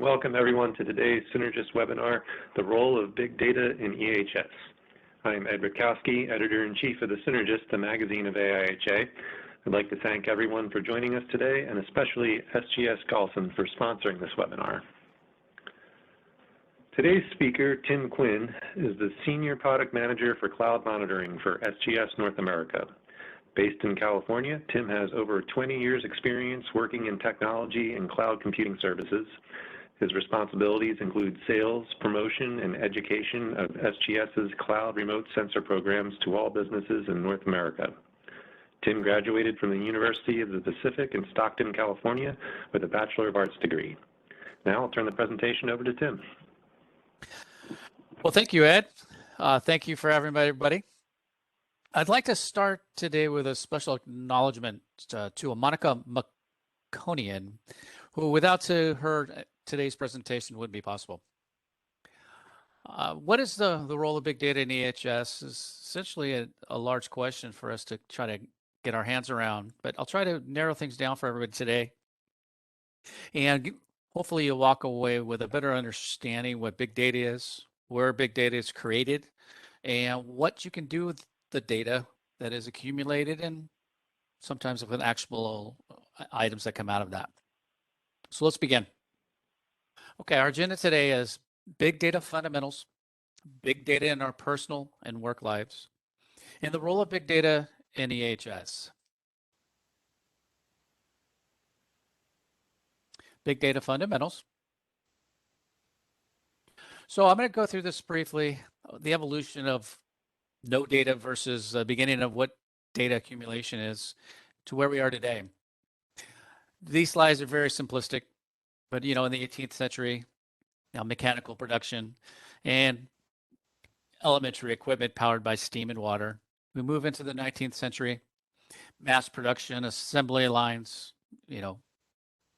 welcome everyone to today's Synergist webinar, The Role of Big Data in EHS. I'm Ed Rutkowski, Editor-in-Chief of the Synergist, the magazine of AIHA. I'd like to thank everyone for joining us today, and especially SGS Galson for sponsoring this webinar. Today's speaker, Tim Quinn, is the Senior Product Manager for Cloud Monitoring for SGS North America. Based in California, Tim has over 20 years experience working in technology and cloud computing services. His responsibilities include sales, promotion, and education of SGS's cloud remote sensor programs to all businesses in North America. Tim graduated from the University of the Pacific in Stockton, California with a Bachelor of Arts degree. Now I'll turn the presentation over to Tim. Well, thank you, Ed. Thank you for having everybody. I'd like to start today with a special acknowledgement to Monica McConian, who without her today's presentation wouldn't be possible. What is the role of big data in EHS is essentially a large question for us to try to get our hands around, but I'll try to narrow things down for everybody today. And hopefully you'll walk away with a better understanding what big data is, where big data is created, and what you can do with the data that is accumulated, and sometimes with actionable items that come out of that. So let's begin. Okay, our agenda today is big data fundamentals, big data in our personal and work lives, and the role of big data in EHS. Big data fundamentals. So I'm going to go through this briefly, the evolution of no data versus the beginning of what data accumulation is to where we are today. These slides are very simplistic, but in the 18th century, mechanical production and elementary equipment powered by steam and water. We move into the 19th century, mass production, assembly lines,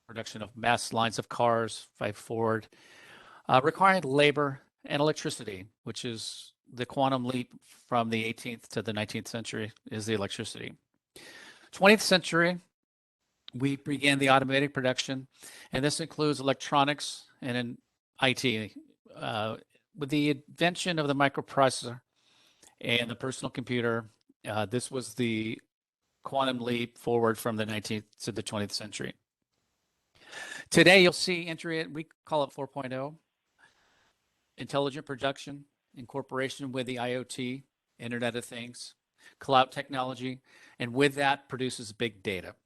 production of mass lines of cars by Ford, requiring labor and electricity, which is the quantum leap from the 18th to the 19th century is the electricity. 20th century, we began the automated production, and this includes electronics and in IT. With the invention of the microprocessor and the personal computer, this was the quantum leap forward from the 19th to the 20th century. Today, you'll see entry, we call it 4.0, intelligent production, incorporation with the IoT, Internet of Things, cloud technology, and with that produces big data.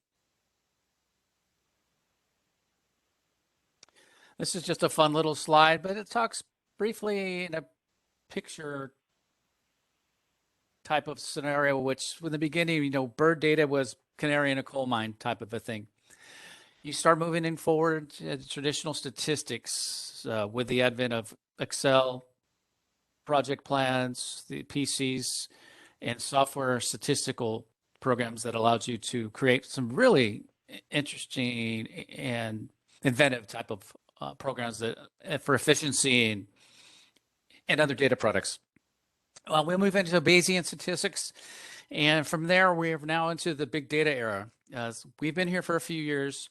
This is just a fun little slide, but it talks briefly in a picture type of scenario, which in the beginning, bird data was canary in a coal mine type of a thing. You start moving in forward to traditional statistics with the advent of Excel, project plans, the PCs, and software statistical programs that allows you to create some really interesting and inventive type of programs that for efficiency and other data products. We'll move into Bayesian statistics, and from there we are now into the big data era. We've been here for a few years.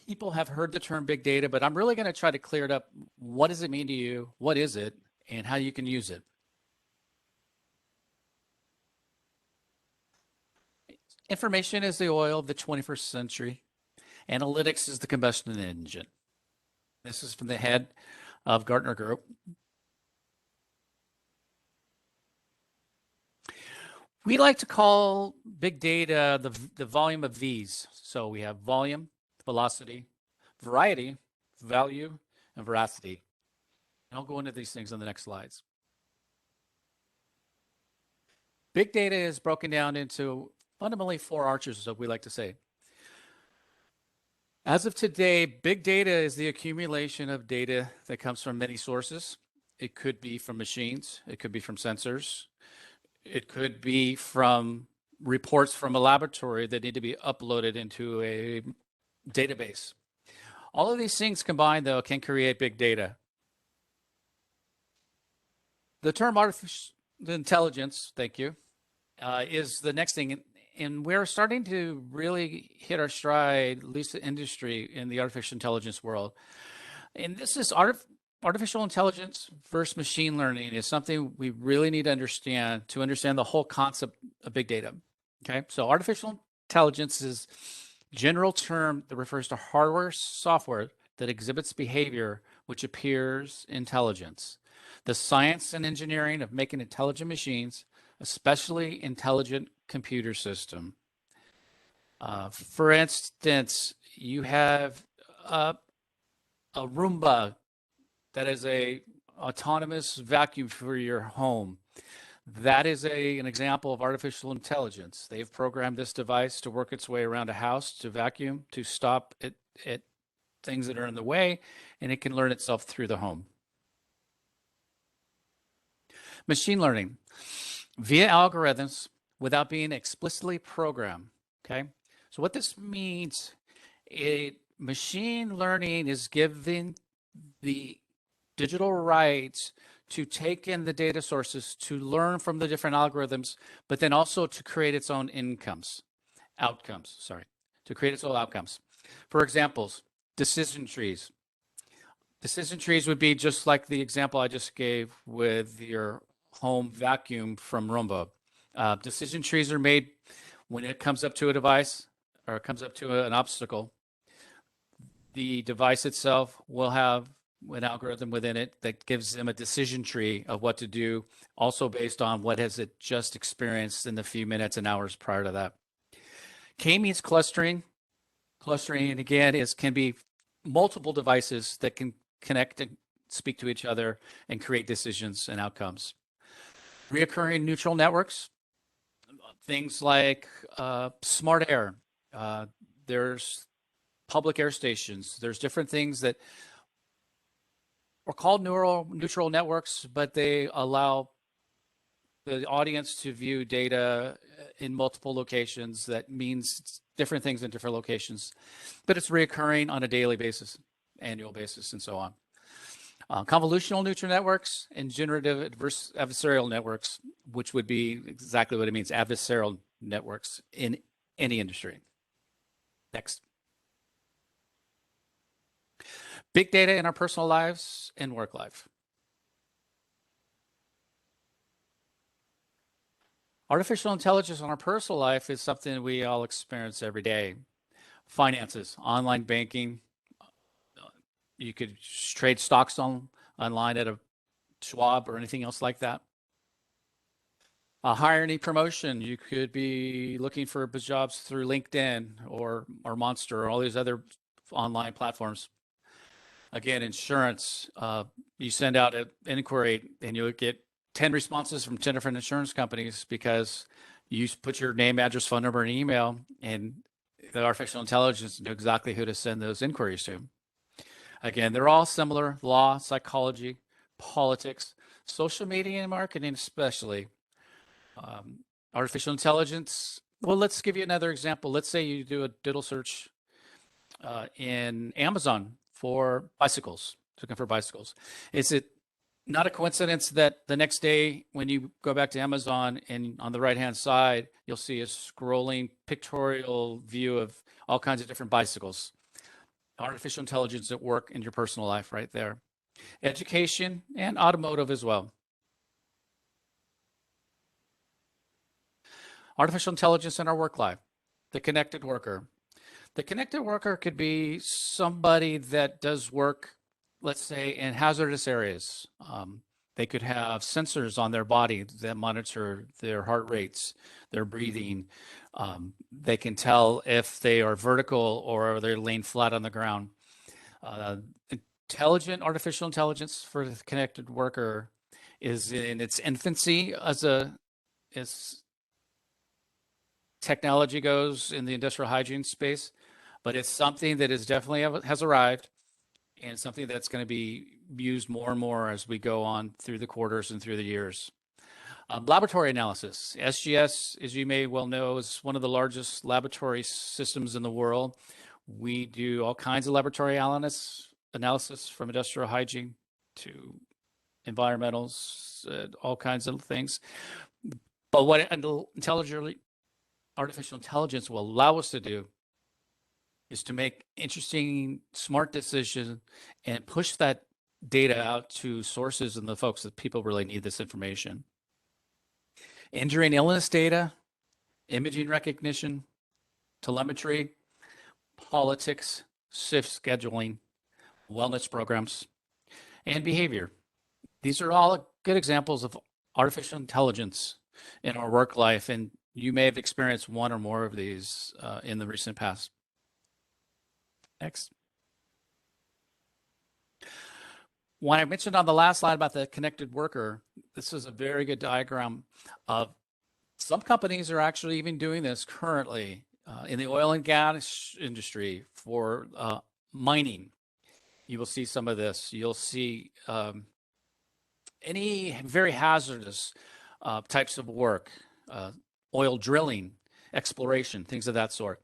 People have heard the term big data, but I'm really going to try to clear it up. What does it mean to you? What is it? And how you can use it. Information is the oil of the 21st century. Analytics is the combustion engine. This is from the head of Gartner Group. We like to call big data the volume of V's. So we have volume, velocity, variety, value, and veracity. And I'll go into these things on the next slides. Big data is broken down into fundamentally four arches, as we like to say. As of today, big data is the accumulation of data that comes from many sources. It could be from machines. It could be from sensors. It could be from reports from a laboratory that need to be uploaded into a database. All of these things combined, though, can create big data. The term artificial intelligence, thank you, is the next thing And we're starting to really hit our stride, at least the industry in the artificial intelligence world. And this is artificial intelligence versus machine learning is something we really need to understand the whole concept of big data. Okay, so artificial intelligence is a general term that refers to hardware, software that exhibits behavior which appears intelligence. The science and engineering of making intelligent machines, especially intelligent computer system. For instance, you have a Roomba that is a autonomous vacuum for your home. That is an example of artificial intelligence. They've programmed this device to work its way around a house to vacuum, to stop it things that are in the way, and it can learn itself through the home. Machine learning via algorithms without being explicitly programmed. Okay, so what this means, machine learning is giving the digital rights to take in the data sources, to learn from the different algorithms, but then also to create its own outcomes, to create its own outcomes. For examples, decision trees. Decision trees would be just like the example I just gave with your home vacuum from Roomba. Decision trees are made when it comes up to a device or it comes up to an obstacle. The device itself will have an algorithm within it that gives them a decision tree of what to do, also based on what has it just experienced in the few minutes and hours prior to that. K means clustering. Clustering, again, can be multiple devices that can connect and speak to each other and create decisions and outcomes. Reoccurring neutral networks, things like smart air. There's public air stations. There's different things that are called neutral networks, but they allow the audience to view data in multiple locations. That means different things in different locations, but it's reoccurring on a daily basis, annual basis, and so on. Convolutional neutral networks and generative adversarial networks, which would be exactly what it means, adversarial networks in any industry. Next. Big data in our personal lives and work life. Artificial intelligence in our personal life is something we all experience every day. Finances, online banking. You could trade stocks online at a Schwab or anything else like that. Hiring, promotion. You could be looking for jobs through LinkedIn or Monster or all these other online platforms. Again, insurance. You send out an inquiry and you'll get 10 responses from 10 different insurance companies because you put your name, address, phone number, and email, and the artificial intelligence knows exactly who to send those inquiries to. Again, they're all similar: law, psychology, politics, social media, and marketing, especially. Artificial intelligence. Well, let's give you another example. Let's say you do a digital search in Amazon for bicycles, looking for bicycles. Is it not a coincidence that the next day when you go back to Amazon and on the right-hand side, you'll see a scrolling pictorial view of all kinds of different bicycles? Artificial intelligence at work in your personal life right there. Education and automotive as well. Artificial intelligence in our work life. The connected worker. The connected worker could be somebody that does work, let's say, in hazardous areas. They could have sensors on their body that monitor their heart rates, their breathing. They can tell if they are vertical or they're laying flat on the ground. Artificial intelligence for the connected worker is in its infancy as technology goes in the industrial hygiene space, but it's something that is definitely has arrived, and something that's going to be used more and more as we go on through the quarters and through the years. Laboratory analysis. SGS, as you may well know, is one of the largest laboratory systems in the world. We do all kinds of laboratory analysis from industrial hygiene to environmentals, all kinds of things. But what artificial intelligence will allow us to do is to make interesting, smart decisions and push that data out to sources and the folks that people really need this information. Injury and illness data, imaging recognition, telemetry, politics, shift scheduling, wellness programs, and behavior. These are all good examples of artificial intelligence in our work life, and you may have experienced one or more of these in the recent past. Next. When I mentioned on the last slide about the connected worker, this is a very good diagram of some companies are actually even doing this currently in the oil and gas industry for mining. You will see some of this. You'll see any very hazardous types of work, oil drilling, exploration, things of that sort.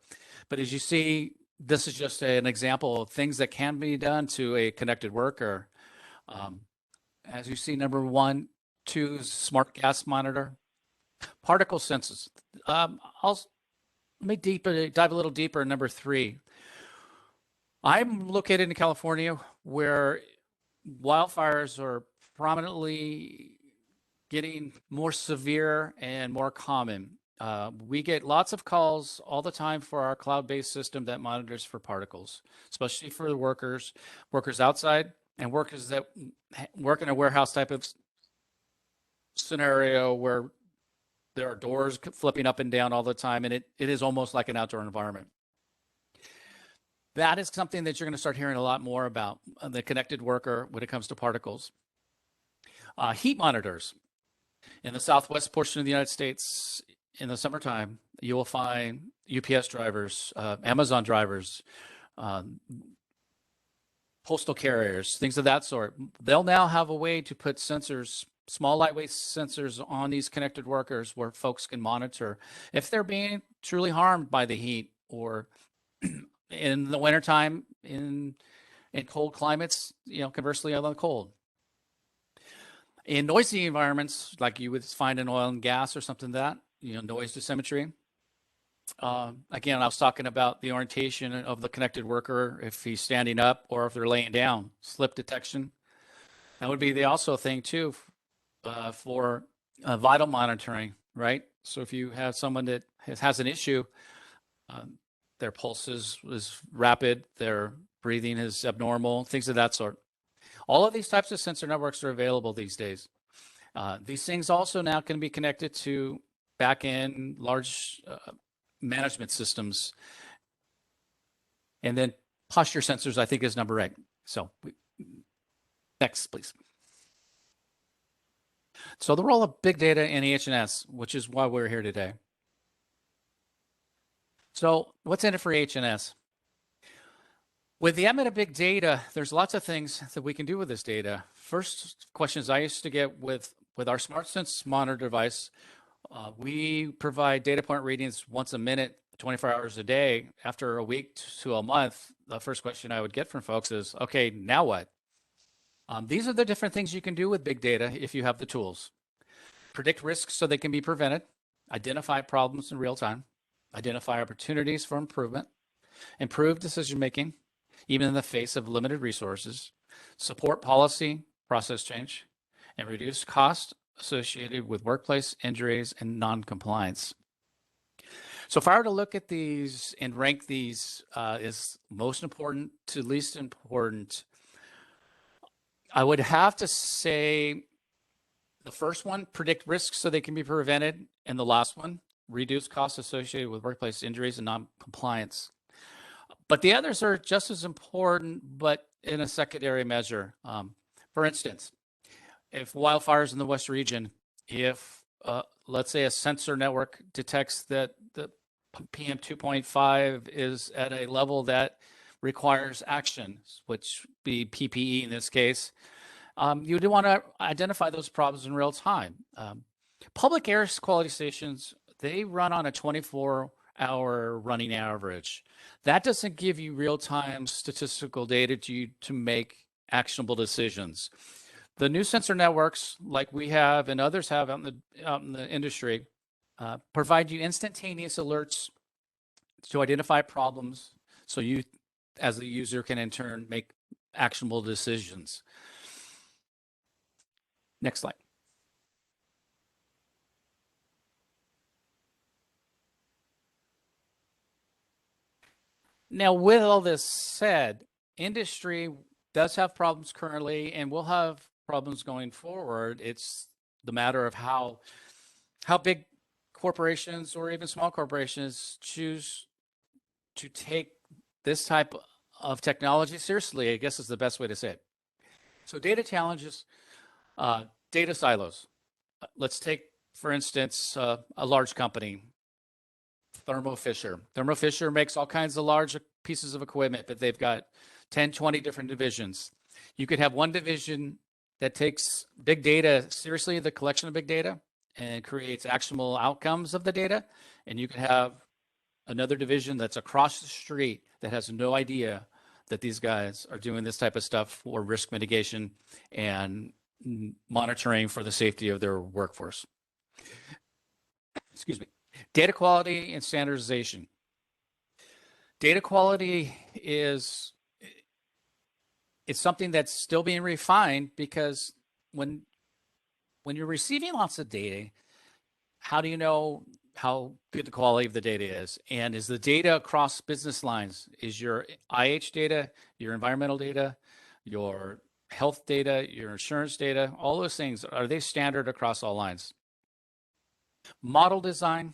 But as you see, this is just an example of things that can be done to a connected worker. As you see, number 1, 2, smart gas monitor, particle sensors. Let me dive a little deeper. Number 3, I'm located in California, where wildfires are prominently getting more severe and more common. We get lots of calls all the time for our cloud-based system that monitors for particles, especially for the workers outside and workers that work in a warehouse type of scenario where there are doors flipping up and down all the time, and it is almost like an outdoor environment. That is something that you're going to start hearing a lot more about, the connected worker when it comes to particles. Heat monitors. In the southwest portion of the United States, in the summertime, you will find UPS drivers, Amazon drivers, postal carriers, things of that sort. They'll now have a way to put sensors, small lightweight sensors on these connected workers where folks can monitor if they're being truly harmed by the heat, or in the wintertime in cold climates, conversely on the cold. In noisy environments, like you would find in oil and gas or something that, noise dosimetry. Again, I was talking about the orientation of the connected worker, if he's standing up or if they're laying down, slip detection. That would be the also thing too for vital monitoring, right? So if you have someone that has an issue, their pulse is rapid, their breathing is abnormal, things of that sort. All of these types of sensor networks are available these days. These things also now can be connected to back-end large management systems. And then posture sensors, I think, is number 8. So next, please. So the role of big data in EH&S, which is why we're here today. So what's in it for EH&S? With the advent of big data, there's lots of things that we can do with this data. First questions I used to get with our SmartSense monitor device, we provide data point readings once a minute, 24 hours a day. After a week to a month, the first question I would get from folks is, okay, now what? These are the different things you can do with big data if you have the tools. Predict risks so they can be prevented, identify problems in real time, identify opportunities for improvement, improve decision-making, even in the face of limited resources, support policy, process change, and reduce costs associated with workplace injuries and non-compliance. So if I were to look at these and rank these as most important to least important, I would have to say the first one, predict risks so they can be prevented, and the last one, reduce costs associated with workplace injuries and non-compliance. But the others are just as important, but in a secondary measure. For instance, if wildfires in the West region, if let's say a sensor network detects that the PM 2.5 is at a level that requires action, which be PPE in this case, you do want to identify those problems in real time. Public air quality stations, they run on a 24-hour running average. That doesn't give you real-time statistical data to make actionable decisions. The new sensor networks, like we have and others have out in the industry, provide you instantaneous alerts to identify problems so you, as the user, can in turn make actionable decisions. Next slide. Now, with all this said, industry does have problems currently and will have problems going forward. It's the matter of how big corporations or even small corporations choose to take this type of technology seriously, I guess is the best way to say it. So data challenges, data silos. Let's take, for instance, a large company, Thermo Fisher. Thermo Fisher makes all kinds of large pieces of equipment, but they've got 10, 20 different divisions. You could have one division that takes big data seriously, the collection of big data, and creates actionable outcomes of the data. And you could have another division that's across the street that has no idea that these guys are doing this type of stuff for risk mitigation and monitoring for the safety of their workforce. Excuse me. Data quality and standardization. Data quality is it's something that's still being refined, because when you're receiving lots of data, how do you know how good the quality of the data is? And is the data across business lines? Is your IH data, your environmental data, your health data, your insurance data, all those things, are they standard across all lines? Model design,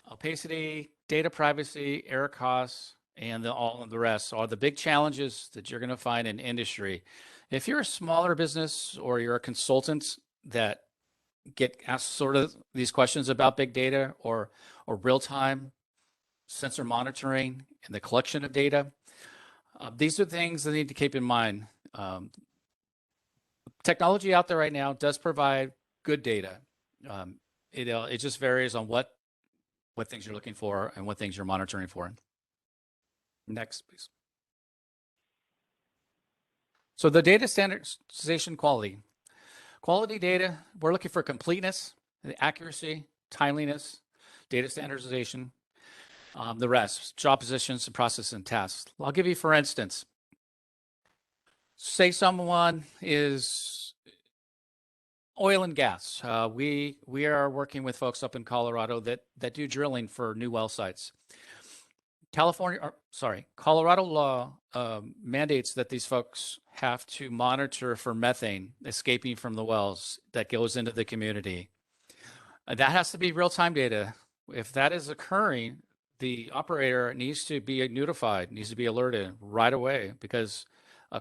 opacity, data privacy, error costs, and all of the rest are the big challenges that you're going to find in industry. If you're a smaller business or you're a consultant that get asked sort of these questions about big data or real-time sensor monitoring and the collection of data, these are things that need to keep in mind. Technology out there right now does provide good data. It just varies on what things you're looking for and what things you're monitoring for. Next, please. So the data standardization quality. Quality data, we're looking for completeness, accuracy, timeliness, data standardization, the rest, job positions, and process and tasks. I'll give you, for instance, say someone is oil and gas. We are working with folks up in Colorado that do drilling for new well sites. Colorado law mandates that these folks have to monitor for methane escaping from the wells that goes into the community. That has to be real-time data. If that is occurring, the operator needs to be notified, needs to be alerted right away, because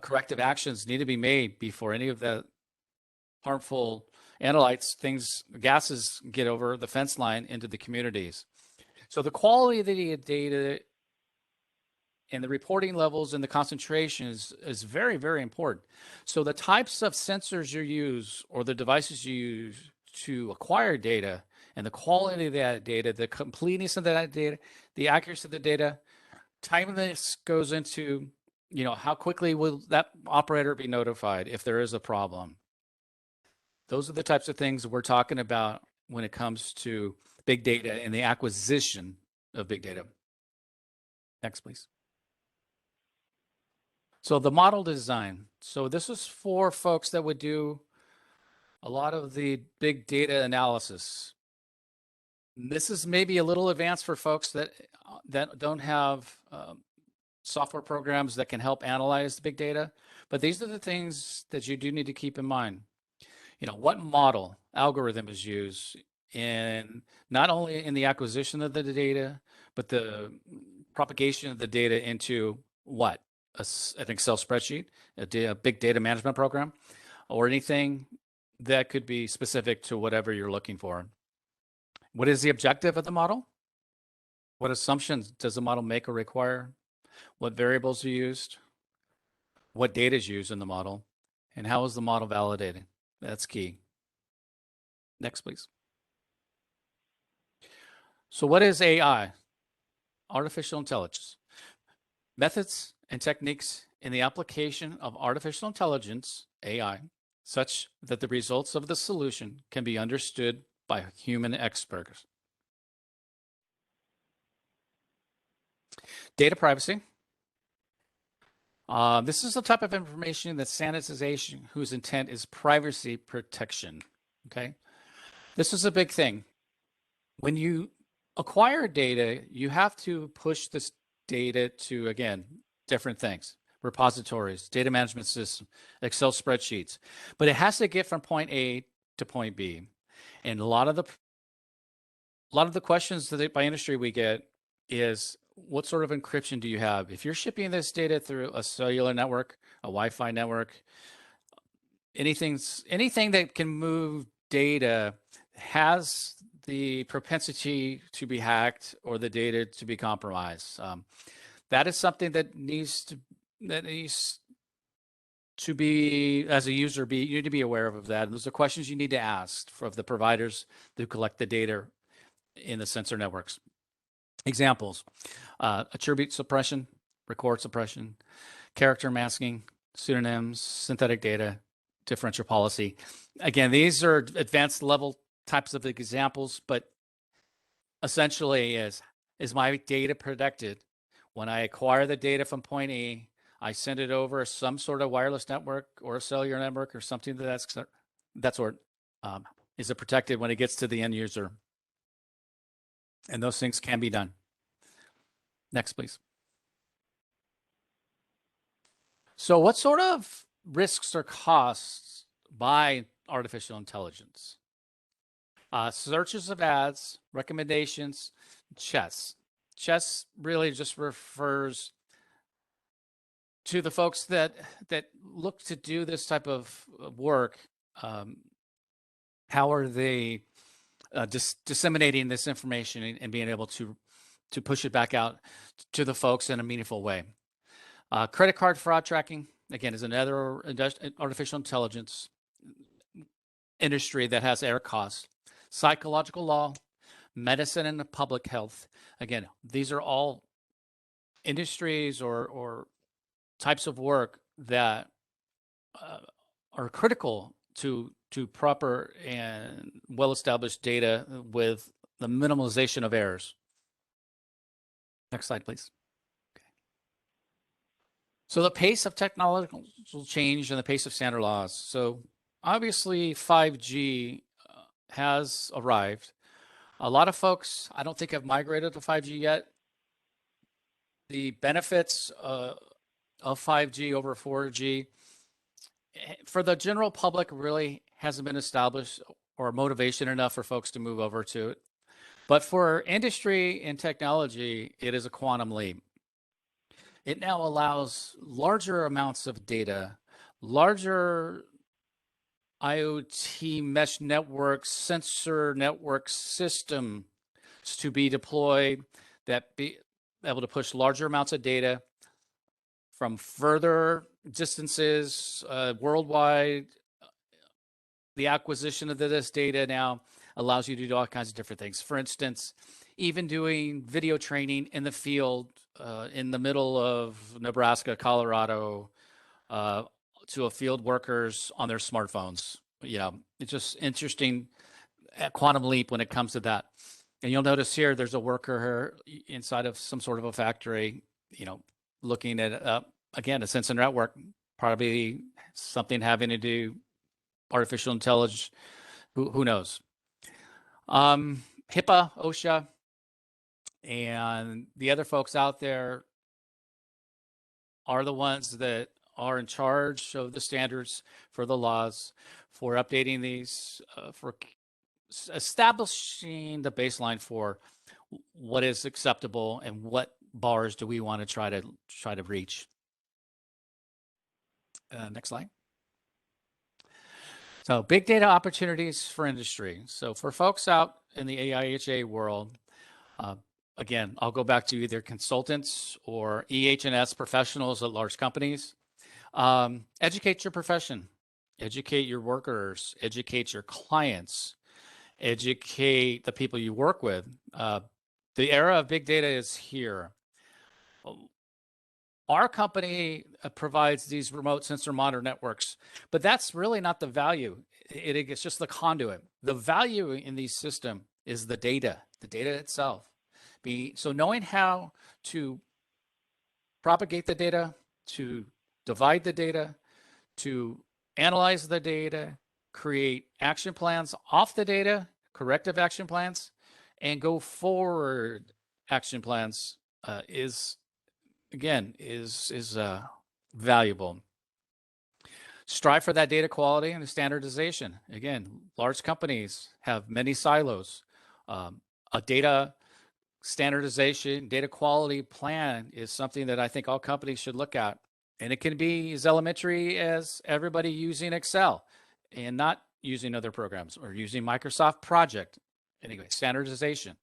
corrective actions need to be made before any of the harmful analytes, gases get over the fence line into the communities. So the quality of the data and the reporting levels and the concentrations is very, very important. So the types of sensors you use or the devices you use to acquire data and the quality of that data, the completeness of that data, the accuracy of the data, timeliness goes into, how quickly will that operator be notified if there is a problem? Those are the types of things we're talking about when it comes to big data and the acquisition of big data. Next, please. So the model design. So this is for folks that would do a lot of the big data analysis. This is maybe a little advanced for folks that don't have software programs that can help analyze the big data. But these are the things that you do need to keep in mind. What model algorithm is used in not only in the acquisition of the data, but the propagation of the data into what? An Excel spreadsheet, a big data management program, or anything that could be specific to whatever you're looking for. What is the objective of the model? What assumptions does the model make or require? What variables are used? What data is used in the model? And how is the model validated? That's key. Next, please. So what is AI? Artificial intelligence. Methods and techniques in the application of artificial intelligence, AI, such that the results of the solution can be understood by human experts. Data privacy. This is the type of information that sanitization whose intent is privacy protection. Okay, this is a big thing. When you acquire data, you have to push this data to, again, different things: repositories, data management system, Excel spreadsheets. But it has to get from point A to point B. And a lot of the questions that by industry we get is, what sort of encryption do you have? If you're shipping this data through a cellular network, a Wi-Fi network, anything that can move data has the propensity to be hacked or the data to be compromised. That is something that needs to be, as a user, you need to be aware of that. And those are questions you need to ask of the providers who collect the data in the sensor networks. Examples: attribute suppression, record suppression, character masking, pseudonyms, synthetic data, differential policy. Again, these are advanced level types of examples, but essentially is my data protected? When I acquire the data from point A, I send it over some sort of wireless network or a cellular network or something that sort. Is it protected when it gets to the end user? And those things can be done. Next, please. So what sort of risks or costs by artificial intelligence? Searches of ads, recommendations, chess. Chess really just refers to the folks that look to do this type of work. How are they disseminating this information and being able to push it back out to the folks in a meaningful way? Credit card fraud tracking, again, is another artificial intelligence industry that has air costs. Psychological law, medicine and public health. Again, these are all industries or types of work that are critical to proper and well-established data with the minimalization of errors. Next slide, please. Okay. So the pace of technological change and the pace of standard laws. So obviously 5G has arrived. A lot of folks, I don't think, have migrated to 5G yet. The benefits of 5G over 4G for the general public really hasn't been established or motivation enough for folks to move over to it. But for industry and technology, it is a quantum leap. It now allows larger amounts of data, larger IoT mesh networks, sensor network systems to be deployed that be able to push larger amounts of data from further distances worldwide. The acquisition of this data now allows you to do all kinds of different things. For instance, even doing video training in the field in the middle of Nebraska, Colorado, to a field workers on their smartphones. Yeah, it's just interesting quantum leap when it comes to that. And you'll notice here, there's a worker here inside of some sort of a factory, looking at, again, a sensor network, probably something having to do artificial intelligence, who knows? HIPAA, OSHA, and the other folks out there are the ones that are in charge of the standards for the laws, for updating these, for establishing the baseline for what is acceptable and what bars do we want to try to reach. Next slide. So big data opportunities for industry. So for folks out in the AIHA world, again, I'll go back to either consultants or EHS professionals at large companies. Educate your profession, educate your workers, educate your clients, educate the people you work with. The era of big data is here. Our company provides these remote sensor monitor networks, but that's really not the value. It's just the conduit. The value in these systems is the data itself. So knowing how to propagate the data, to divide the data, to analyze the data, create action plans off the data, corrective action plans, and go forward action plans is valuable. Strive for that data quality and standardization. Again, large companies have many silos. A data standardization, data quality plan is something that I think all companies should look at. And it can be as elementary as everybody using Excel and not using other programs, or using Microsoft Project. Anyway, standardization.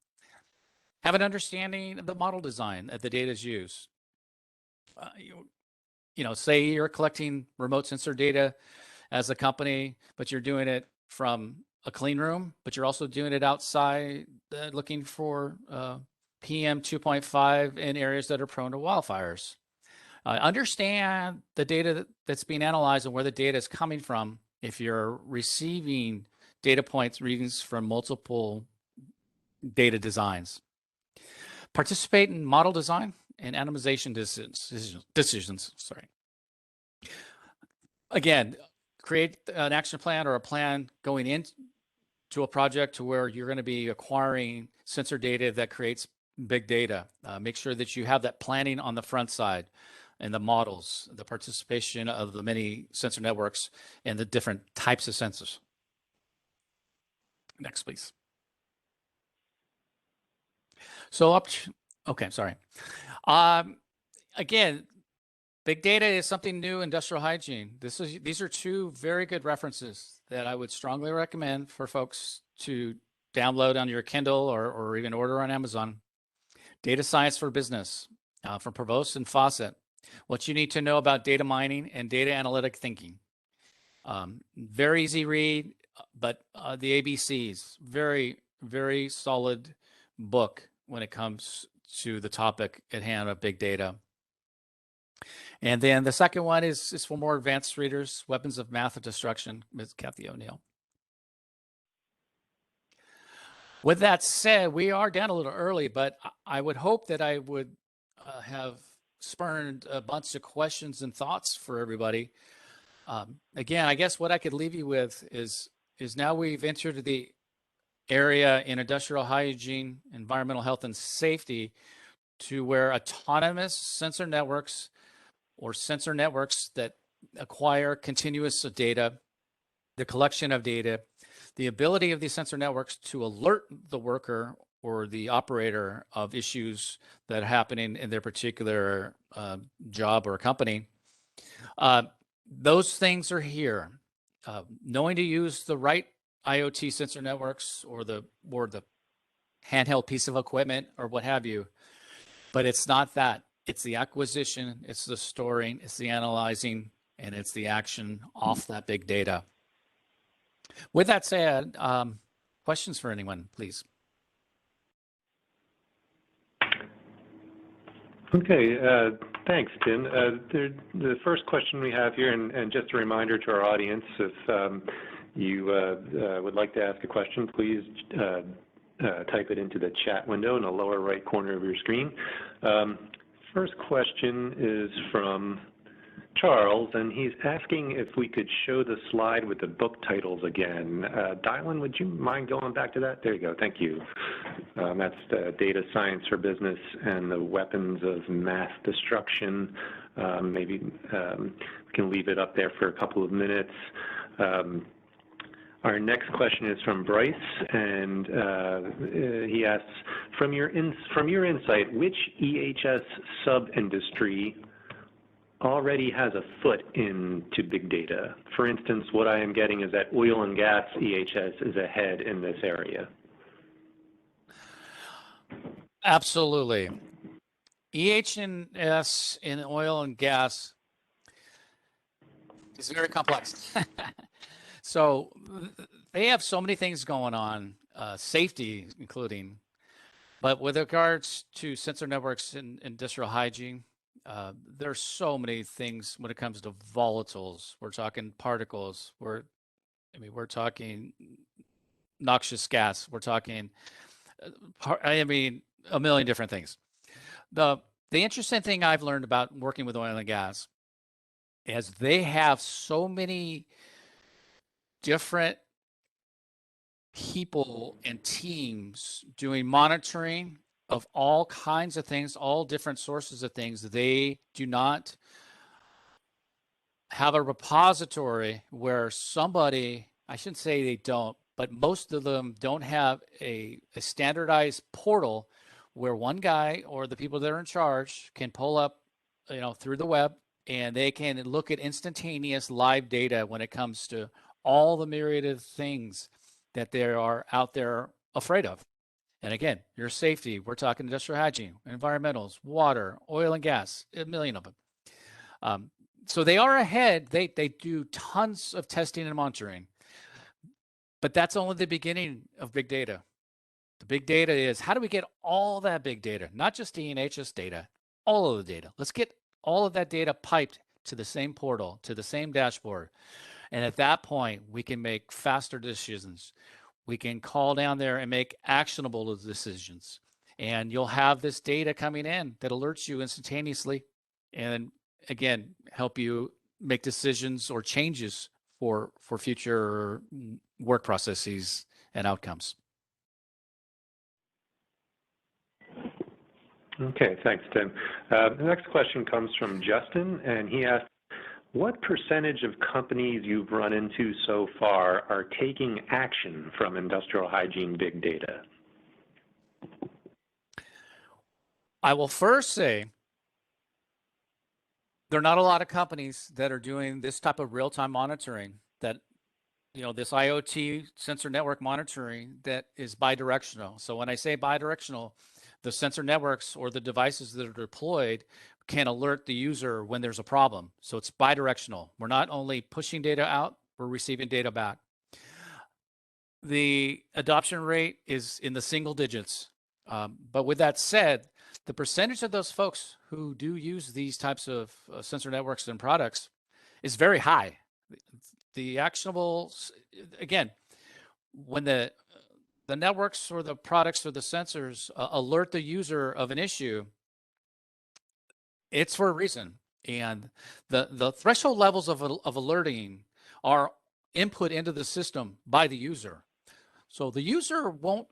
Have an understanding of the model design that the data is used. Say you're collecting remote sensor data as a company, but you're doing it from a clean room, but you're also doing it outside, looking for PM 2.5 in areas that are prone to wildfires. Understand the data that's being analyzed and where the data is coming from if you're receiving data points, readings from multiple data designs. Participate in model design and anonymization decisions. Again, create an action plan or a plan going into a project to where you're going to be acquiring sensor data that creates big data. Make sure that you have that planning on the front side, and the models, the participation of the many sensor networks and the different types of sensors. Next, please. So again, big data is something new in industrial hygiene. These are two very good references that I would strongly recommend for folks to download on your Kindle or even order on Amazon. Data Science for Business from Provost and Fawcett. What you need to know about data mining and data analytic thinking. Very easy read, but the ABCs, very, very solid book when it comes to the topic at hand of big data. And then the second one is for more advanced readers, Weapons of Math of Destruction, Ms. Kathy O'Neill. With that said, we are down a little early, but I would hope that I would have spurned a bunch of questions and thoughts for everybody. Again, I guess what I could leave you with is now we've entered the area in industrial hygiene, environmental health and safety, to where autonomous sensor networks or sensor networks that acquire continuous data, the collection of data, the ability of these sensor networks to alert the worker or the operator of issues that are happening in their particular job or company. Those things are here. Knowing to use the right IoT sensor networks or the handheld piece of equipment or what have you. But it's not that. It's the acquisition, it's the storing, it's the analyzing, and it's the action off that big data. With that said, questions for anyone, please. Okay, thanks, Tim. The first question we have here, and just a reminder to our audience, if you would like to ask a question, please type it into the chat window in the lower right corner of your screen. First question is from Charles, and he's asking if we could show the slide with the book titles again. Dylan, would you mind going back to that? There you go, thank you. That's the Data Science for Business and the Weapons of Mass Destruction. Maybe we can leave it up there for a couple of minutes. Our next question is from Bryce, and he asks, from your insight, which EHS sub-industry already has a foot into big data? For instance, what I am getting is that oil and gas EHS is ahead in this area. Absolutely. EHS in oil and gas is very complex. So they have so many things going on, safety including, but with regards to sensor networks in industrial hygiene, there's so many things when it comes to volatiles. We're talking particles. We're talking noxious gas. We're talking, a million different things. The The interesting thing I've learned about working with oil and gas is they have so many different people and teams doing monitoring of all kinds of things, all different sources of things. They do not have a repository where somebody, I shouldn't say they don't, but most of them don't have a standardized portal where one guy or the people that are in charge can pull up, through the web, and they can look at instantaneous live data when it comes to all the myriad of things that they are out there afraid of. And again, your safety, we're talking industrial hygiene, environmentals, water, oil and gas, a million of them. So they are ahead. They do tons of testing and monitoring, but that's only the beginning of big data. The big data is, how do we get all that big data, not just EHS data, all of the data. Let's get all of that data piped to the same portal, to the same dashboard. And at that point, we can make faster decisions. We can call down there and make actionable decisions. And you'll have this data coming in that alerts you instantaneously, and again, help you make decisions or changes for future work processes and outcomes. Okay, thanks, Tim. The next question comes from Justin, and he asks, what percentage of companies you've run into so far are taking action from industrial hygiene big data? I will first say there are not a lot of companies that are doing this type of real-time monitoring, that, this IoT sensor network monitoring that is bidirectional. So when I say bidirectional, the sensor networks or the devices that are deployed can alert the user when there's a problem. So it's bidirectional. We're not only pushing data out, we're receiving data back. The adoption rate is in the single digits. But with that said, the percentage of those folks who do use these types of sensor networks and products is very high. The actionables, again, when the networks or the products or the sensors alert the user of an issue, it's for a reason. And the threshold levels of alerting are input into the system by the user. So the user won't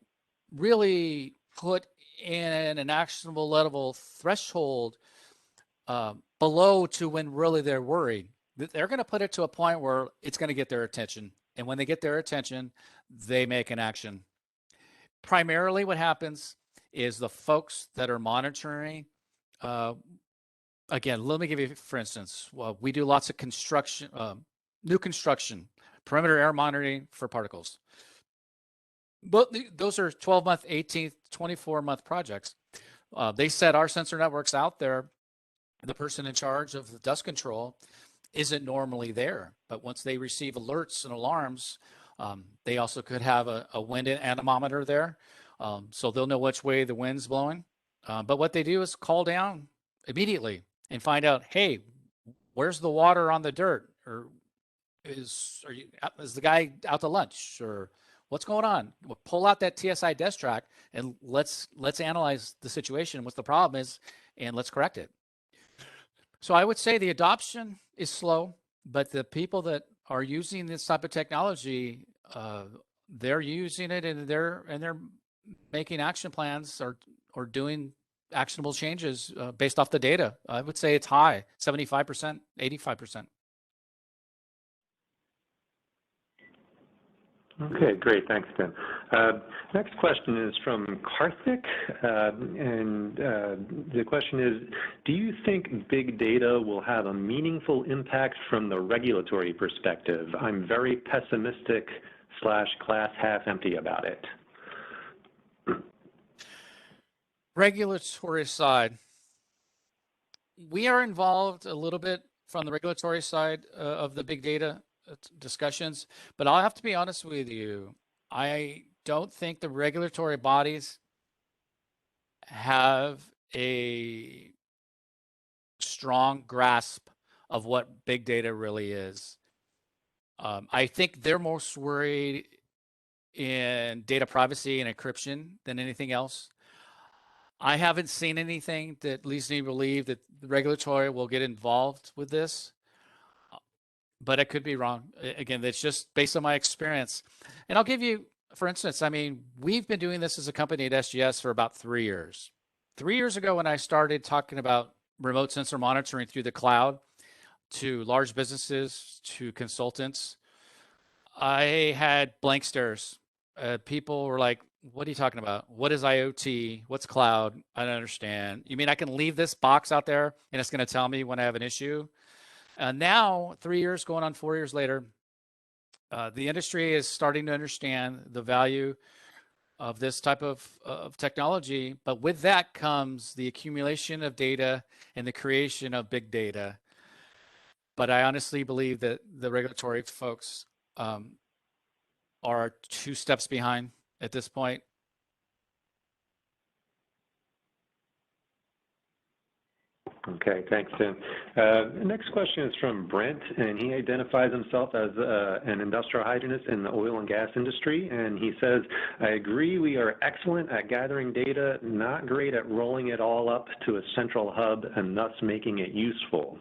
really put in an actionable level threshold below to when really they're worried. They're going to put it to a point where it's going to get their attention. And when they get their attention, they make an action. Primarily what happens is the folks that are monitoring, again, let me give you, for instance, we do lots of construction, new construction, perimeter air monitoring for particles. But those are 12-month, 18, 24-month projects. They set our sensor networks out there. The person in charge of the dust control isn't normally there. But once they receive alerts and alarms, they also could have a wind anemometer there. So they'll know which way the wind's blowing. But what they do is call down immediately and find out, hey, where's the water on the dirt? Or is the guy out to lunch? Or what's going on? We'll pull out that TSI desk track and let's analyze the situation, what the problem is, and let's correct it. So I would say the adoption is slow, but the people that are using this type of technology, they're using it and they're making action plans or doing actionable changes based off the data. I would say it's high, 75%, 85%. Okay, great. Thanks, Tim. Next question is from Karthik, and the question is, do you think big data will have a meaningful impact from the regulatory perspective? I'm very pessimistic / glass half empty about it. Regulatory side, we are involved a little bit from the regulatory side of the big data discussions, but I'll have to be honest with you. I don't think the regulatory bodies have a strong grasp of what big data really is. I think they're most worried in data privacy and encryption than anything else. I haven't seen anything that leads me to believe that the regulatory will get involved with this, but I could be wrong. Again, that's just based on my experience. And I'll give you, for instance, I mean, we've been doing this as a company at SGS for about 3 years. 3 years ago, when I started talking about remote sensor monitoring through the cloud to large businesses, to consultants, I had blank stares. People were like, what are you talking about? What is IoT? What's cloud? I don't understand. You mean I can leave this box out there and it's going to tell me when I have an issue? Now, 3 years going on 4 years later, the industry is starting to understand the value of this type of technology. But with that comes the accumulation of data and the creation of big data. But I honestly believe that the regulatory folks are 2 steps behind at this point. Okay, thanks, Tim. Next question is from Brent, and he identifies himself as an industrial hygienist in the oil and gas industry, and he says, I agree we are excellent at gathering data, not great at rolling it all up to a central hub and thus making it useful.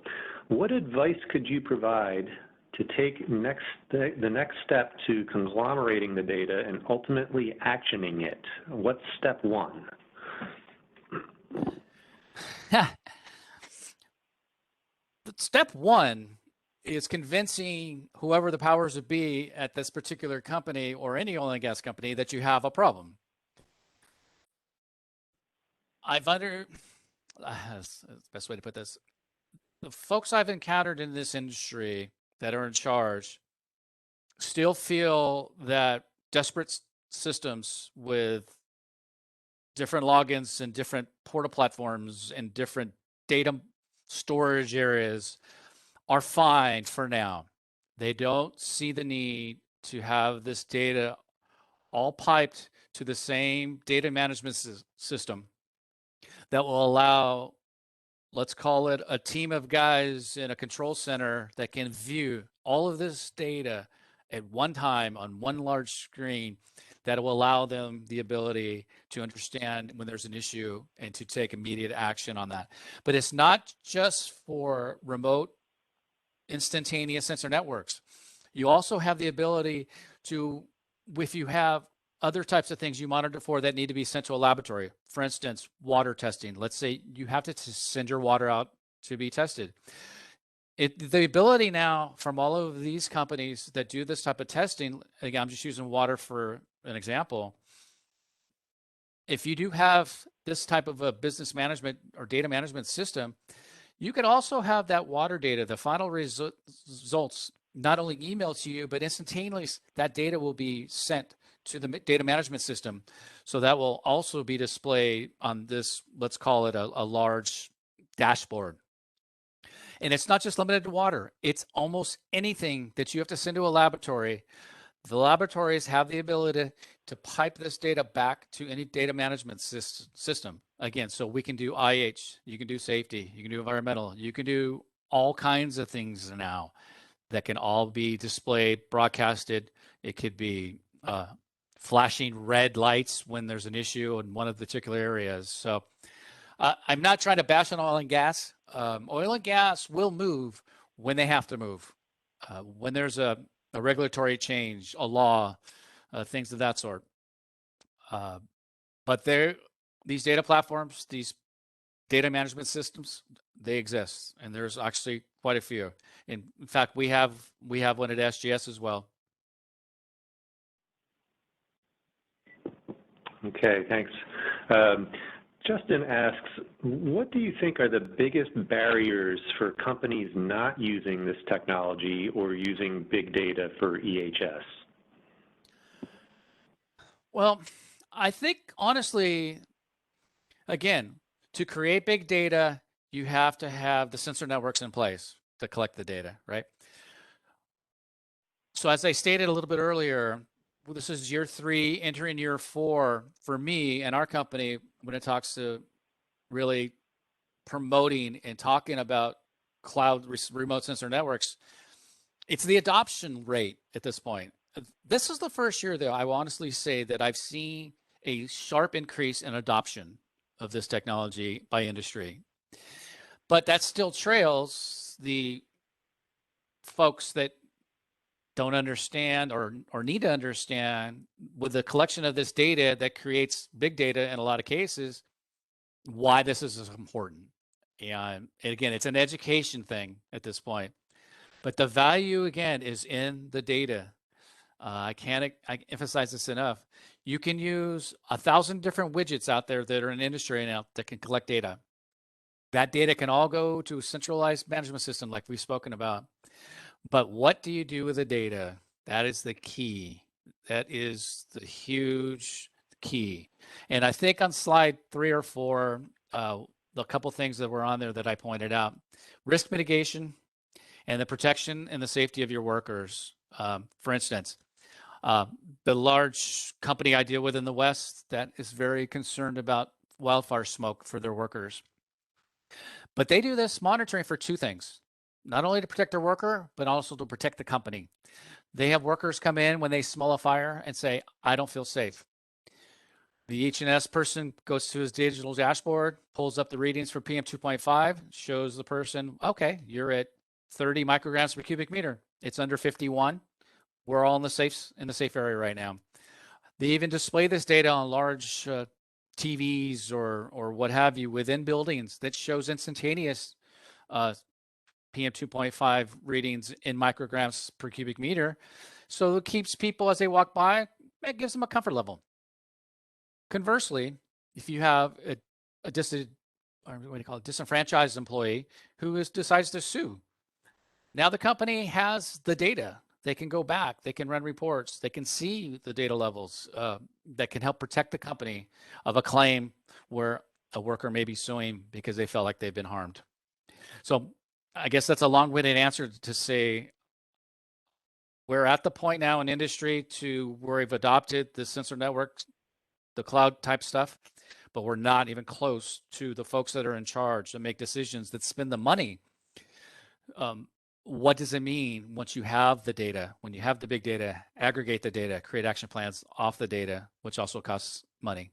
What advice could you provide to take the next step to conglomerating the data and ultimately actioning it? What's step one? Step one is convincing whoever the powers that be at this particular company or any oil and gas company that you have a problem. That's the best way to put this. The folks I've encountered in this industry that are in charge still feel that disparate systems with different logins and different portal platforms and different data storage areas are fine for now. They don't see the need to have this data all piped to the same data management system that will allow, let's call it a team of guys in a control center that can view all of this data at one time on one large screen, that will allow them the ability to understand when there's an issue and to take immediate action on that. But it's not just for remote instantaneous sensor networks. You also have the ability to, if you have other types of things you monitor for that need to be sent to a laboratory, for instance, water testing. Let's say you have to send your water out to be tested. The ability now from all of these companies that do this type of testing, again, I'm just using water for an example. If you do have this type of a business management or data management system, you could also have that water data, the final results, not only emailed to you, but instantaneously that data will be sent to the data management system. So that will also be displayed on this, let's call it a large dashboard. And it's not just limited to water. It's almost anything that you have to send to a laboratory. The laboratories have the ability to pipe this data back to any data management system. Again, so we can do IH, you can do safety, you can do environmental, you can do all kinds of things now that can all be displayed, broadcasted. It could be flashing red lights when there's an issue in one of the particular areas. So I'm not trying to bash on oil and gas. Oil and gas will move when they have to move. When there's a regulatory change, a law, things of that sort. But these data platforms, these data management systems, they exist, and there's actually quite a few. In fact, we have one at SGS as well. Okay, thanks. Justin asks, what do you think are the biggest barriers for companies not using this technology or using big data for EHS? Well, I think honestly, again, to create big data, you have to have the sensor networks in place to collect the data, right? So as I stated a little bit earlier, well, this is year 3, entering year 4 for me and our company when it talks to really promoting and talking about cloud remote sensor networks. It's the adoption rate at this point. This is the first year, though, I will honestly say that I've seen a sharp increase in adoption of this technology by industry. But that still trails the folks that don't understand or need to understand with the collection of this data that creates big data in a lot of cases, why this is important. And again, it's an education thing at this point. But the value, again, is in the data. I can't emphasize this enough. You can use 1,000 different widgets out there that are in industry now that can collect data. That data can all go to a centralized management system like we've spoken about. But what do you do with the data? That is the key. That is the huge key. And I think on slide 3 or 4, the couple things that were on there that I pointed out, risk mitigation and the protection and the safety of your workers. For instance, the large company I deal with in the West that is very concerned about wildfire smoke for their workers. But they do this monitoring for 2 things, not only to protect their worker, but also to protect the company. They have workers come in when they smell a fire and say, I don't feel safe. The EHS person goes to his digital dashboard, pulls up the readings for PM 2.5, shows the person, okay, you're at 30 micrograms per cubic meter. It's under 51. We're all in the safe area right now. They even display this data on large TVs or what have you within buildings that shows instantaneous PM 2.5 readings in micrograms per cubic meter. So it keeps people as they walk by, it gives them a comfort level. Conversely, if you have a disenfranchised employee who decides to sue, now the company has the data. They can go back, they can run reports, they can see the data levels that can help protect the company of a claim where a worker may be suing because they felt like they've been harmed. So I guess that's a long-winded answer to say we're at the point now in industry to where we've adopted the sensor networks, the cloud type stuff, but we're not even close to the folks that are in charge to make decisions that spend the money. What does it mean once you have the data, when you have the big data, aggregate the data, create action plans off the data, which also costs money?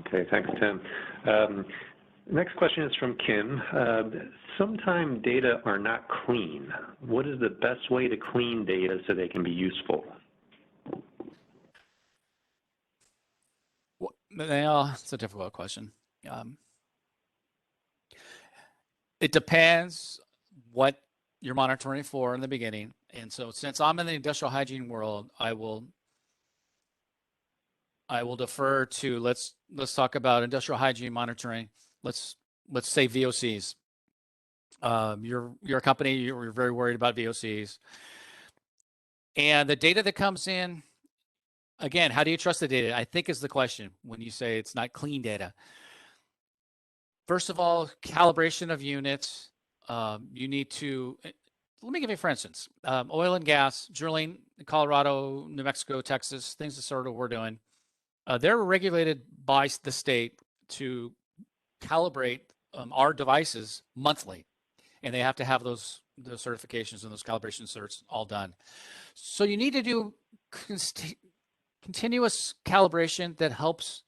Okay, thanks, Tim. Next question is from Kim. Sometimes data are not clean. What is the best way to clean data so they can be useful? Well, it's a difficult question. It depends what you're monitoring for in the beginning. And so since I'm in the industrial hygiene world, I will defer to let's talk about industrial hygiene monitoring. Let's say VOCs. You're a company, you're very worried about VOCs. And the data that comes in, again, how do you trust the data? I think is the question when you say it's not clean data. First of all, calibration of units. You need to, let me give you, for instance, oil and gas, drilling in Colorado, New Mexico, Texas, things that sort of we're doing. They're regulated by the state to calibrate our devices monthly. And they have to have those certifications and those calibration certs all done. So you need to do continuous calibration that helps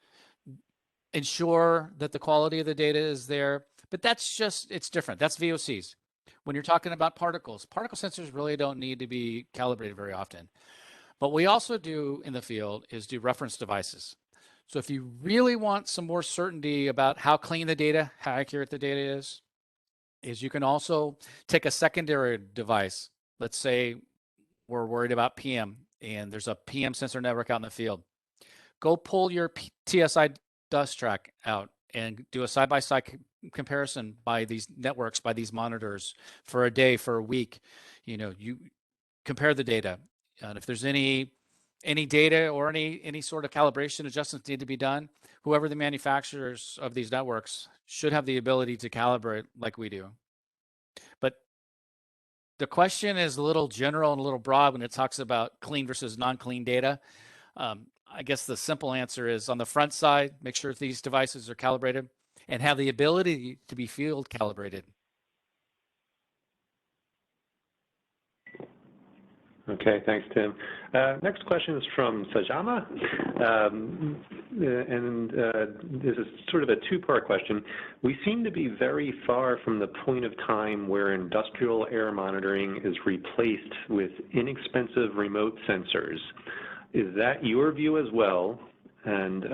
ensure that the quality of the data is there. But that's just, it's different. That's VOCs. When you're talking about particles, particle sensors really don't need to be calibrated very often. What we also do in the field is do reference devices. So if you really want some more certainty about how clean the data, how accurate the data is you can also take a secondary device. Let's say we're worried about PM and there's a PM sensor network out in the field. Go pull your TSI dust track out and do a side-by-side comparison by these networks, by these monitors for a day, for a week. You compare the data. And if there's any data or any sort of calibration adjustments need to be done, whoever the manufacturers of these networks should have the ability to calibrate like we do. But the question is a little general and a little broad when it talks about clean versus non-clean data. I guess the simple answer is on the front side, make sure these devices are calibrated and have the ability to be field calibrated. Okay, Okay, thanks, Tim. Next question is from Sajama, this is sort of a two-part question. We seem to be very far from the point of time where industrial air monitoring is replaced with inexpensive remote sensors. Is that your view as well? And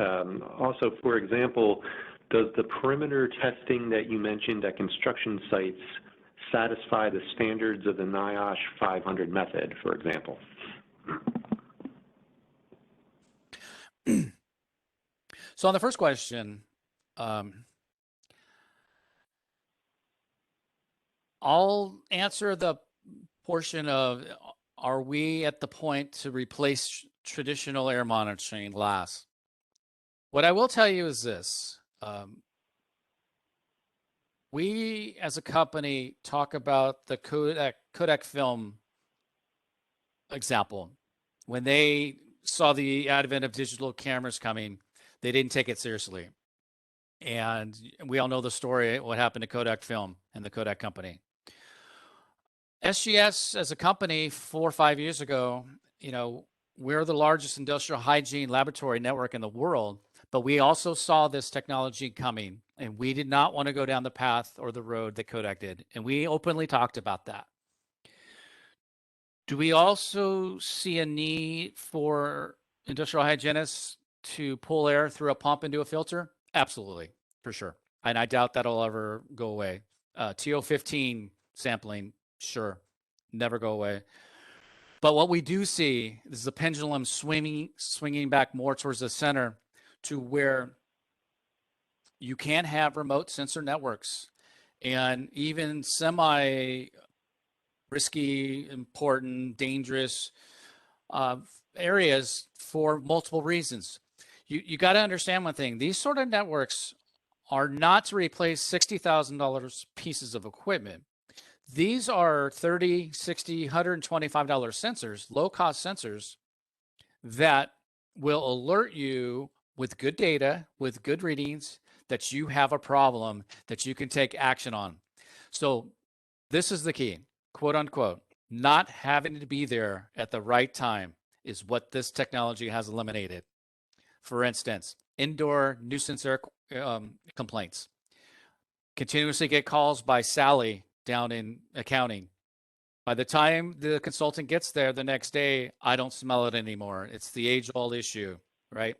also, for example, does the perimeter testing that you mentioned at construction sites satisfy the standards of the NIOSH 500 method, for example? So on the first question, I'll answer the portion of, are we at the point to replace traditional air monitoring last? What I will tell you is this. We, as a company, talk about the Kodak film example. When they saw the advent of digital cameras coming, they didn't take it seriously. And we all know the story, what happened to Kodak film and the Kodak company. SGS, as a company, 4 or 5 years ago, we're the largest industrial hygiene laboratory network in the world, but we also saw this technology coming, and we did not want to go down the path or the road that Kodak did. And we openly talked about that. Do we also see a need for industrial hygienists to pull air through a pump into a filter? Absolutely, for sure. And I doubt that'll ever go away. TO15 sampling, sure, never go away. But what we do see is the pendulum swinging back more towards the center, to where you can have remote sensor networks and even semi-risky, important, dangerous areas for multiple reasons. You got to understand one thing. These sort of networks are not to replace $60,000 pieces of equipment. These are $30, $60, $125 sensors, low-cost sensors that will alert you with good data, with good readings, that you have a problem that you can take action on. So this is the key, quote unquote, not having to be there at the right time is what this technology has eliminated. For instance, indoor nuisance air complaints. Continuously get calls by Sally down in accounting. By the time the consultant gets there the next day, I don't smell it anymore. It's the age-old issue, right?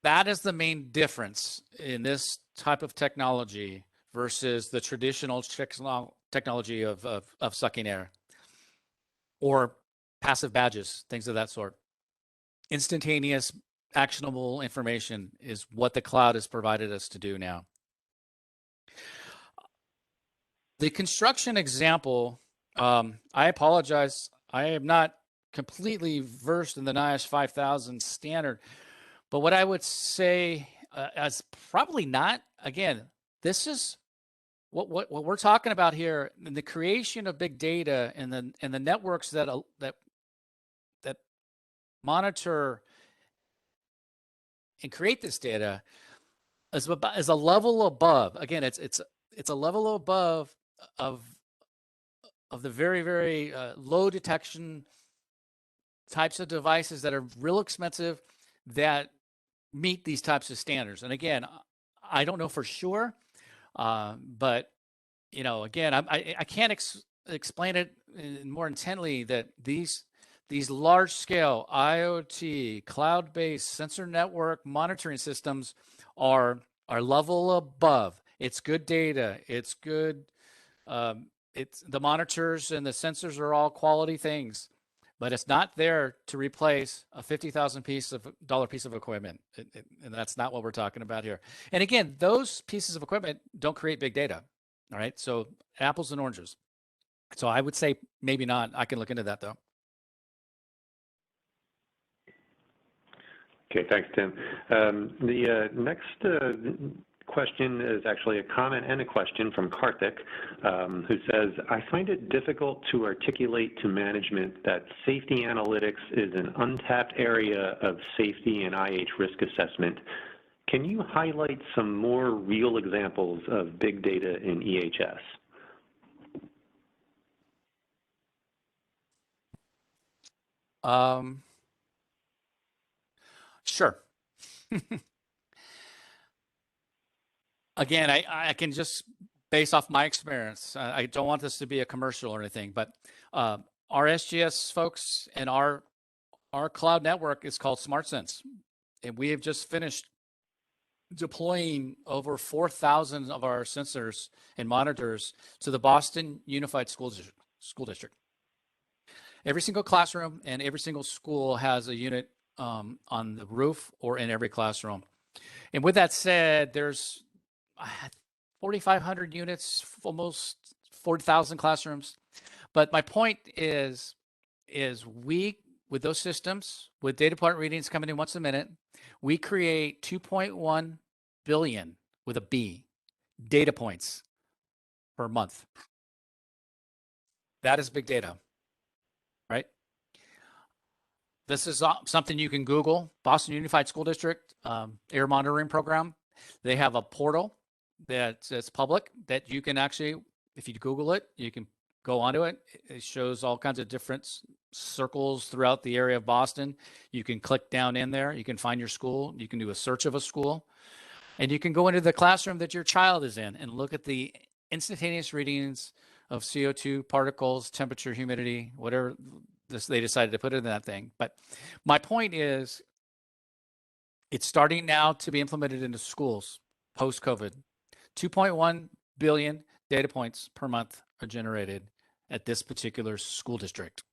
That is the main difference in this type of technology versus the traditional technology of sucking air or passive badges, things of that sort. Instantaneous, actionable information is what the cloud has provided us to do now. The construction example, I apologize, I am not completely versed in the NIOSH 5000 standard, but what I would say as probably not, again, this is what we're talking about here in the creation of big data and the networks that monitor and create this data is a level above. Again, it's a level above of the very, very low detection types of devices that are real expensive that meet these types of standards. And again, I don't know for sure, but again, I can't explain it more intently that these large-scale IoT cloud-based sensor network monitoring systems are level above. It's good data. It's good. It's the monitors and the sensors are all quality things, but it's not there to replace a $50,000 piece of equipment, and that's not what we're talking about here. And again, those pieces of equipment don't create big data. All right, so apples and oranges. So I would say maybe not. I can look into that though. Okay, thanks, Tim. The next question is actually a comment and a question from Karthik, who says, I find it difficult to articulate to management that safety analytics is an untapped area of safety and IH risk assessment. Can you highlight some more real examples of big data in EHS? Sure. Again, I can just base off my experience. I don't want this to be a commercial or anything, but our SGS folks and our cloud network is called SmartSense, and we have just finished deploying over 4,000 of our sensors and monitors to the Boston Unified School District. Every single classroom and every single school has a unit on the roof or in every classroom. And with that said, there's 4,500 units, almost 40,000 classrooms. But my point is we, with those systems, with data point readings coming in once a minute, we create 2.1 billion with a B data points per month. That is big data, right? This is something you can Google, Boston Unified School District air monitoring program. They have a portal that's public that you can actually, if you Google it, you can go onto it. It shows all kinds of different circles throughout the area of Boston. You can click down in there. You can find your school. You can do a search of a school. And you can go into the classroom that your child is in and look at the instantaneous readings of CO2 particles, temperature, humidity, whatever they decided to put in that thing. But my point is, it's starting now to be implemented into schools post-COVID. 2.1 billion data points per month are generated at this particular school district.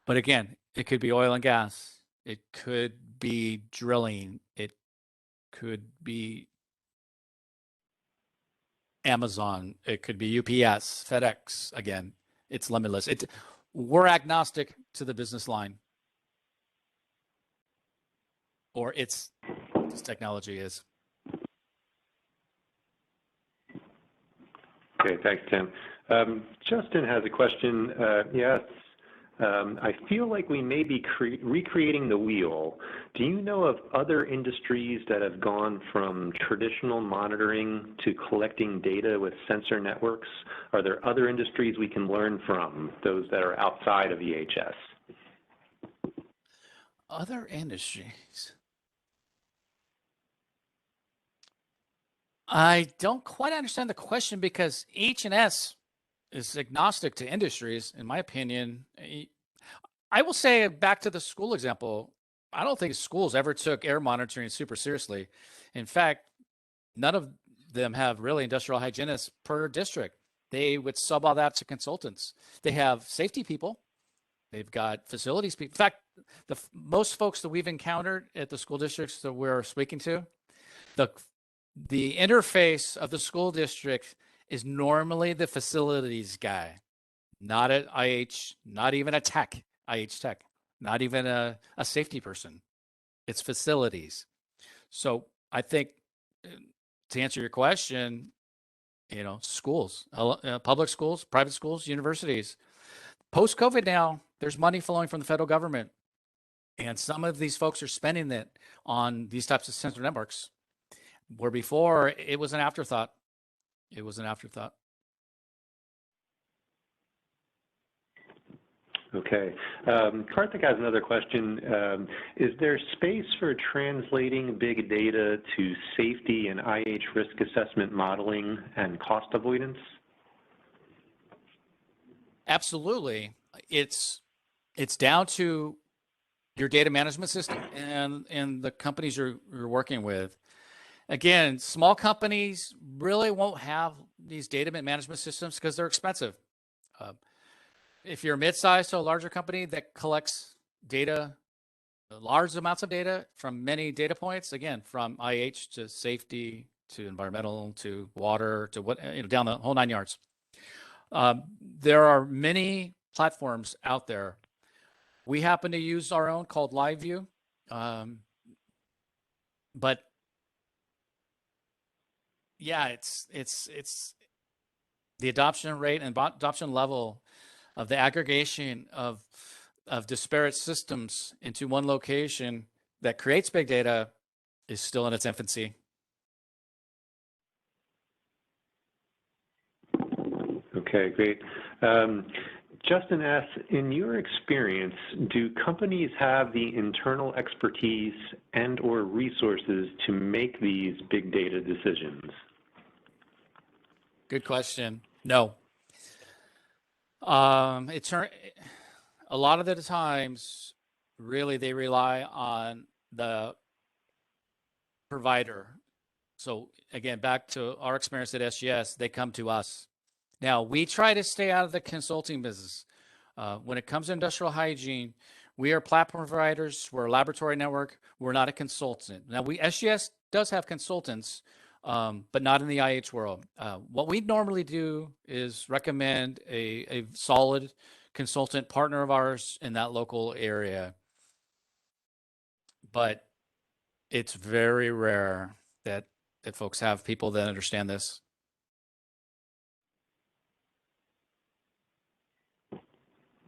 But again, it could be oil and gas. It could be drilling. It could be Amazon. It could be UPS, FedEx. Again, it's limitless. We're agnostic to the business line, or this technology is. Okay, thanks, Tim. Justin has a question. Yes, I feel like we may be recreating the wheel. Do you know of other industries that have gone from traditional monitoring to collecting data with sensor networks? Are there other industries we can learn from, those that are outside of EHS? Other industries? I don't quite understand the question, because H&S is agnostic to industries, in my opinion. I will say, back to the school example, I don't think schools ever took air monitoring super seriously. In fact, none of them have really industrial hygienists per district. They would sub all that to consultants. They have safety people. They've got facilities people. In fact, most folks that we've encountered at the school districts that we're speaking to, the interface of the school district is normally the facilities guy, not an IH, not even a tech, IH tech, not even a safety person. It's facilities. So I think, to answer your question, schools, public schools, private schools, universities. Post-COVID now, there's money flowing from the federal government, and some of these folks are spending it on these types of sensor networks, where before it was an afterthought. It was an afterthought. Okay. Karthik has another question. Is there space for translating big data to safety and IH risk assessment modeling and cost avoidance? Absolutely. It's down to your data management system and the companies you're working with. Again, small companies really won't have these data management systems because they're expensive. If you're a mid-sized to a larger company that collects data, large amounts of data from many data points, again, from IH to safety to environmental to water to down the whole 9 yards. There are many platforms out there. We happen to use our own called LiveView, but yeah, it's the adoption rate and adoption level of the aggregation of disparate systems into one location that creates big data is still in its infancy. Okay, great. Justin S., in your experience, do companies have the internal expertise and or resources to make these big data decisions? Good question. No. A lot of the times, really, they rely on the provider. So again, back to our experience at SGS, they come to us. Now, we try to stay out of the consulting business. When it comes to industrial hygiene, we are platform providers. We're a laboratory network. We're not a consultant. Now, SGS does have consultants, but not in the IH world. What we normally do is recommend a solid consultant partner of ours in that local area. But it's very rare that folks have people that understand this.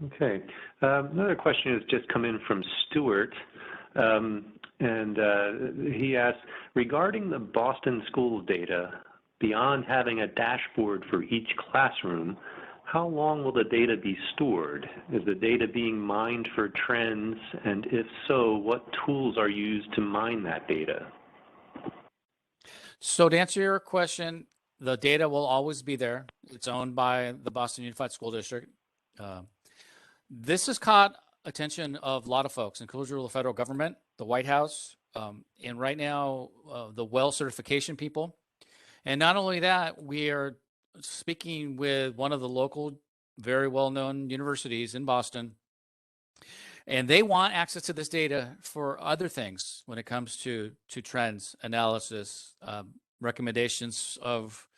Okay. Another question has just come in from Stuart. He asks, regarding the Boston Schools data, beyond having a dashboard for each classroom, how long will the data be stored? Is the data being mined for trends? And if so, what tools are used to mine that data? So to answer your question, the data will always be there. It's owned by the Boston Unified School District. This has caught attention of a lot of folks, including the federal government, the White House, and right now the WELL certification people. And not only that, we are speaking with one of the local, very well-known universities in Boston, and they want access to this data for other things when it comes to trends, analysis, recommendations of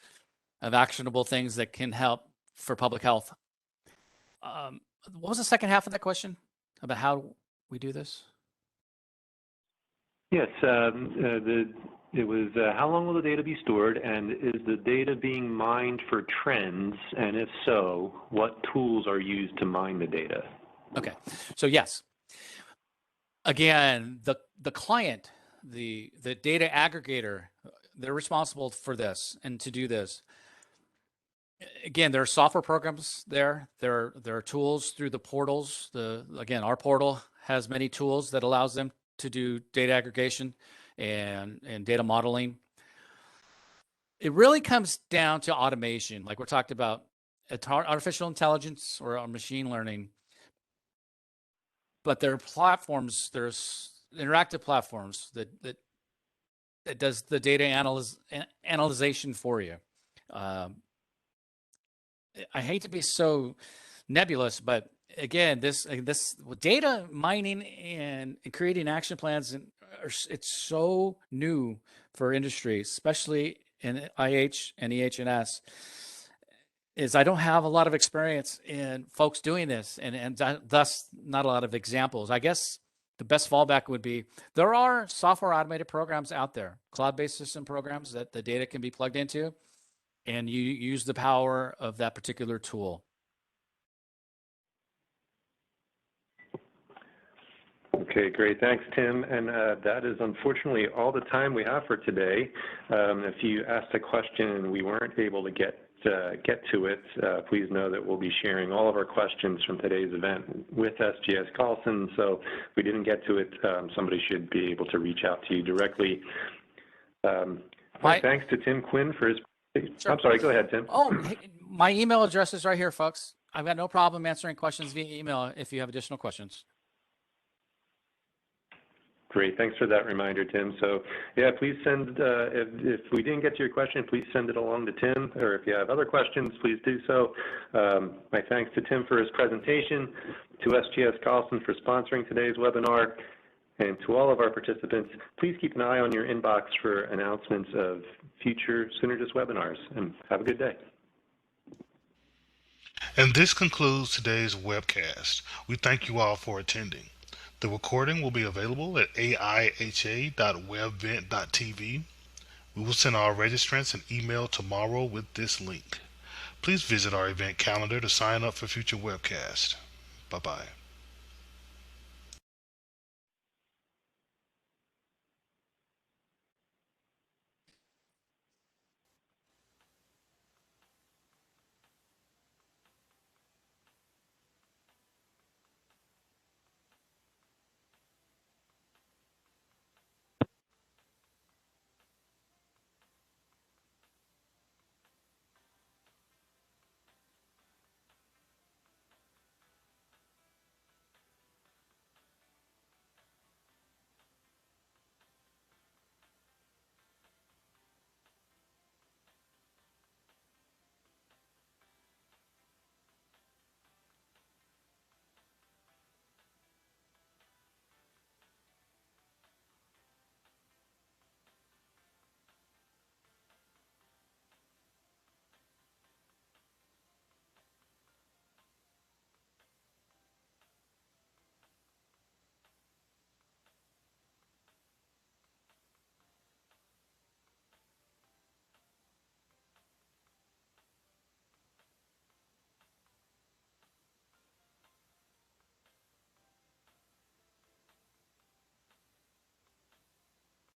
actionable things that can help for public health. What was the second half of that question about how we do this? Yes, it was how long will the data be stored, and is the data being mined for trends, and if so, what tools are used to mine the data? Okay, so yes. Again, the client, the data aggregator, they're responsible for this and to do this. Again, there are software programs there. There are tools through the portals. Again, our portal has many tools that allows them to do data aggregation and data modeling. It really comes down to automation, like we're talking about artificial intelligence or machine learning. But there are platforms, there's interactive platforms that does the data analyzation for you. I hate to be so nebulous, but again, this data mining and creating action plans, it's so new for industry, especially in IH and EH&S. Is I don't have a lot of experience in folks doing this, and thus not a lot of examples. I guess the best fallback would be there are software automated programs out there, cloud-based system programs that the data can be plugged into, and you use the power of that particular tool. Okay, great. Thanks, Tim. And that is unfortunately all the time we have for today. If you asked a question and we weren't able to get to it, please know that we'll be sharing all of our questions from today's event with SGS Carlson. So if we didn't get to it, somebody should be able to reach out to you directly. Thanks to Tim Quinn for his. Sure. I'm sorry, go ahead, Tim. Oh, my email address is right here, folks. I've got no problem answering questions via email if you have additional questions. Great, thanks for that reminder, Tim. So yeah, please send, if we didn't get to your question, please send it along to Tim, or if you have other questions, please do so. My thanks to Tim for his presentation, to SGS Carlson for sponsoring today's webinar, and to all of our participants, please keep an eye on your inbox for announcements of future Synergist webinars, and have a good day. And this concludes today's webcast. We thank you all for attending. The recording will be available at aiha.webvent.tv. We will send our registrants an email tomorrow with this link. Please visit our event calendar to sign up for future webcasts. Bye-bye.